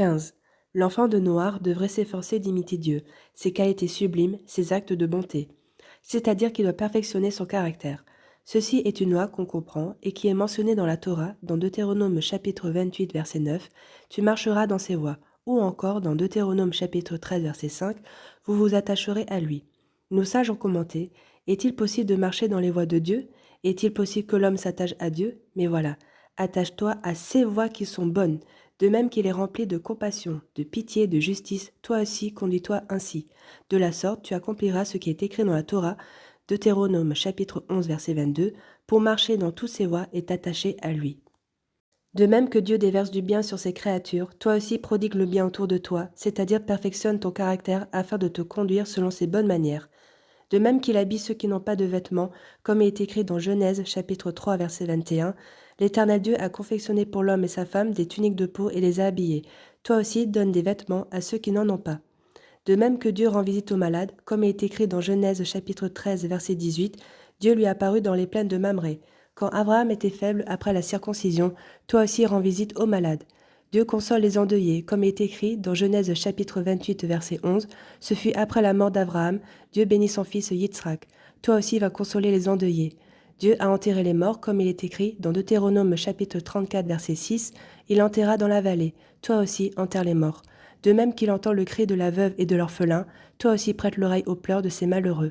15. L'enfant de Noir devrait s'efforcer d'imiter Dieu, ses qualités sublimes, ses actes de bonté. C'est-à-dire qu'il doit perfectionner son caractère. Ceci est une loi qu'on comprend et qui est mentionnée dans la Torah, dans Deutéronome chapitre 28 verset 9, tu marcheras dans ses voies, ou encore dans Deutéronome chapitre 13 verset 5, vous vous attacherez à lui. Nos sages ont commenté, est-il possible de marcher dans les voies de Dieu? Est-il possible que l'homme s'attache à Dieu? Mais voilà, attache-toi à ces voies qui sont bonnes, de même qu'il est rempli de compassion, de pitié, de justice, toi aussi conduis-toi ainsi. De la sorte, tu accompliras ce qui est écrit dans la Torah, Deutéronome chapitre 11 verset 22, pour marcher dans tous ses voies et t'attacher à lui. De même que Dieu déverse du bien sur ses créatures, toi aussi prodigue le bien autour de toi, c'est-à-dire perfectionne ton caractère afin de te conduire selon ses bonnes manières. De même qu'il habille ceux qui n'ont pas de vêtements, comme il est écrit dans Genèse chapitre 3 verset 21, l'Éternel Dieu a confectionné pour l'homme et sa femme des tuniques de peau et les a habillés. Toi aussi donne des vêtements à ceux qui n'en ont pas. De même que Dieu rend visite aux malades, comme il est écrit dans Genèse chapitre 13 verset 18, Dieu lui apparut dans les plaines de Mamré. Quand Abraham était faible après la circoncision, toi aussi rends visite aux malades. Dieu console les endeuillés, comme il est écrit dans Genèse chapitre 28 verset 11, ce fut après la mort d'Abraham, Dieu bénit son fils Yitzhak. Toi aussi vas consoler les endeuillés. Dieu a enterré les morts, comme il est écrit dans Deutéronome chapitre 34 verset 6, il enterra dans la vallée. Toi aussi enterre les morts. De même qu'il entend le cri de la veuve et de l'orphelin, toi aussi prête l'oreille aux pleurs de ces malheureux.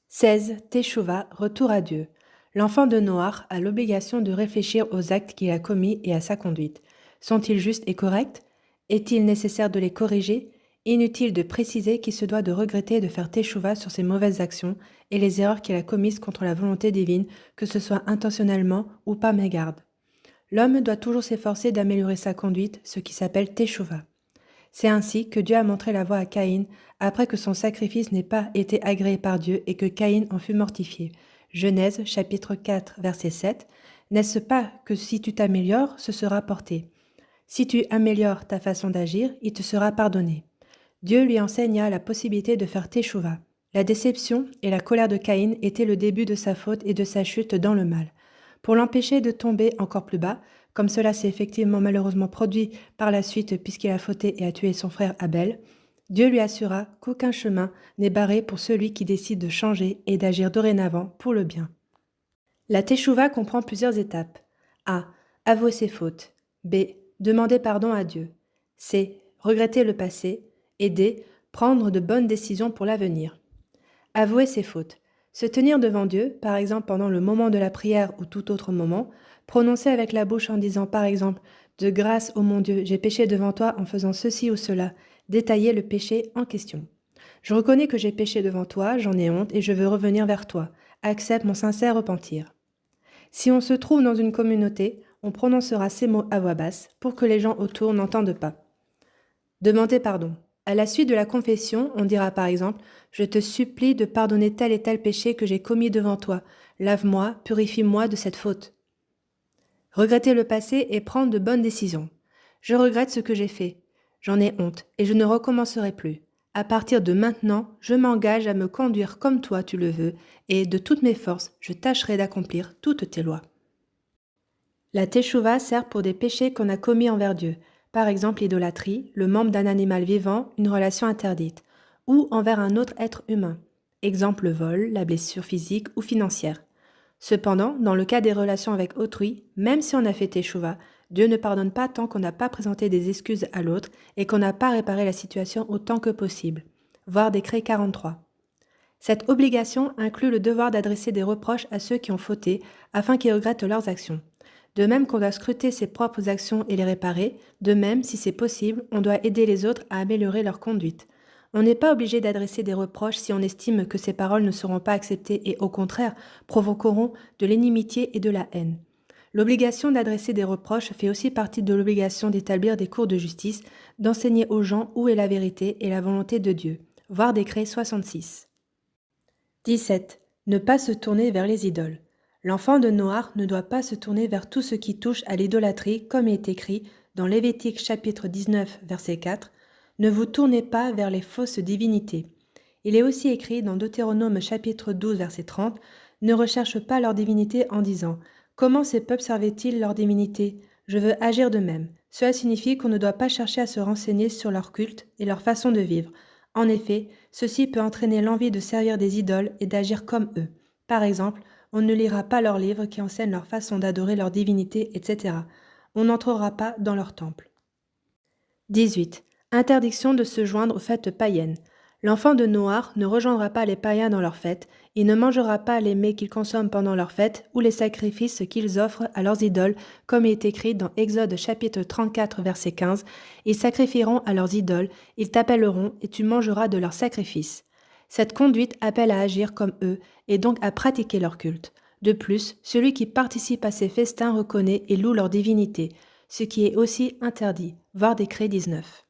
16. Teshuva, retour à Dieu. L'enfant de Noach a l'obligation de réfléchir aux actes qu'il a commis et à sa conduite. Sont-ils justes et corrects? Est-il nécessaire de les corriger? Inutile de préciser qu'il se doit de regretter et de faire teshuva sur ses mauvaises actions et les erreurs qu'il a commises contre la volonté divine, que ce soit intentionnellement ou par mégarde. L'homme doit toujours s'efforcer d'améliorer sa conduite, ce qui s'appelle teshuva. C'est ainsi que Dieu a montré la voie à Caïn, après que son sacrifice n'ait pas été agréé par Dieu et que Caïn en fut mortifié. Genèse chapitre 4 verset 7. N'est-ce pas que si tu t'améliores, ce sera porté? Si tu améliores ta façon d'agir, il te sera pardonné. Dieu lui enseigna la possibilité de faire teshuva. La déception et la colère de Caïn étaient le début de sa faute et de sa chute dans le mal. Pour l'empêcher de tomber encore plus bas, comme cela s'est effectivement malheureusement produit par la suite puisqu'il a fauté et a tué son frère Abel, Dieu lui assura qu'aucun chemin n'est barré pour celui qui décide de changer et d'agir dorénavant pour le bien. La teshuva comprend plusieurs étapes. A. Avouer ses fautes. B. Demander pardon à Dieu. C. Regretter le passé. Et D. Prendre de bonnes décisions pour l'avenir. Avouer ses fautes. Se tenir devant Dieu, par exemple pendant le moment de la prière ou tout autre moment, prononcer avec la bouche en disant par exemple « De grâce, ô mon Dieu, j'ai péché devant toi en faisant ceci ou cela », détailler le péché en question. Je reconnais que j'ai péché devant toi, j'en ai honte et je veux revenir vers toi. Accepte mon sincère repentir. Si on se trouve dans une communauté, on prononcera ces mots à voix basse pour que les gens autour n'entendent pas. Demander pardon. À la suite de la confession, on dira par exemple « Je te supplie de pardonner tel et tel péché que j'ai commis devant toi. Lave-moi, purifie-moi de cette faute. » Regretter le passé et prendre de bonnes décisions. Je regrette ce que j'ai fait. J'en ai honte et je ne recommencerai plus. À partir de maintenant, je m'engage à me conduire comme toi tu le veux et de toutes mes forces, je tâcherai d'accomplir toutes tes lois. La teshuva sert pour des péchés qu'on a commis envers Dieu. Par exemple l'idolâtrie, le membre d'un animal vivant, une relation interdite, ou envers un autre être humain. Exemple le vol, la blessure physique ou financière. Cependant, dans le cas des relations avec autrui, même si on a fait teshuva, Dieu ne pardonne pas tant qu'on n'a pas présenté des excuses à l'autre et qu'on n'a pas réparé la situation autant que possible. Voir décret 43. Cette obligation inclut le devoir d'adresser des reproches à ceux qui ont fauté afin qu'ils regrettent leurs actions. De même qu'on doit scruter ses propres actions et les réparer, de même, si c'est possible, on doit aider les autres à améliorer leur conduite. On n'est pas obligé d'adresser des reproches si on estime que ces paroles ne seront pas acceptées et au contraire provoqueront de l'inimitié et de la haine. L'obligation d'adresser des reproches fait aussi partie de l'obligation d'établir des cours de justice, d'enseigner aux gens où est la vérité et la volonté de Dieu. Voir décret 66. 17. Ne pas se tourner vers les idoles. L'enfant de Noach ne doit pas se tourner vers tout ce qui touche à l'idolâtrie, comme il est écrit dans Lévitique chapitre 19, verset 4. Ne vous tournez pas vers les fausses divinités. Il est aussi écrit dans Deutéronome chapitre 12, verset 30, ne recherche pas leur divinité en disant « Comment ces peuples servaient-ils leur divinité ? Je veux agir de même. Cela signifie qu'on ne doit pas chercher à se renseigner sur leur culte et leur façon de vivre. En effet, ceci peut entraîner l'envie de servir des idoles et d'agir comme eux. Par exemple, on ne lira pas leurs livres qui enseignent leur façon d'adorer leur divinité, etc. On n'entrera pas dans leur temple. 18. Interdiction de se joindre aux fêtes païennes. L'enfant de Noir ne rejoindra pas les païens dans leurs fêtes, il ne mangera pas les mets qu'ils consomment pendant leurs fêtes ou les sacrifices qu'ils offrent à leurs idoles, comme il est écrit dans Exode chapitre 34 verset 15. Ils sacrifieront à leurs idoles, ils t'appelleront et tu mangeras de leurs sacrifices. Cette conduite appelle à agir comme eux et donc à pratiquer leur culte. De plus, celui qui participe à ces festins reconnaît et loue leur divinité, ce qui est aussi interdit, voir décret 19.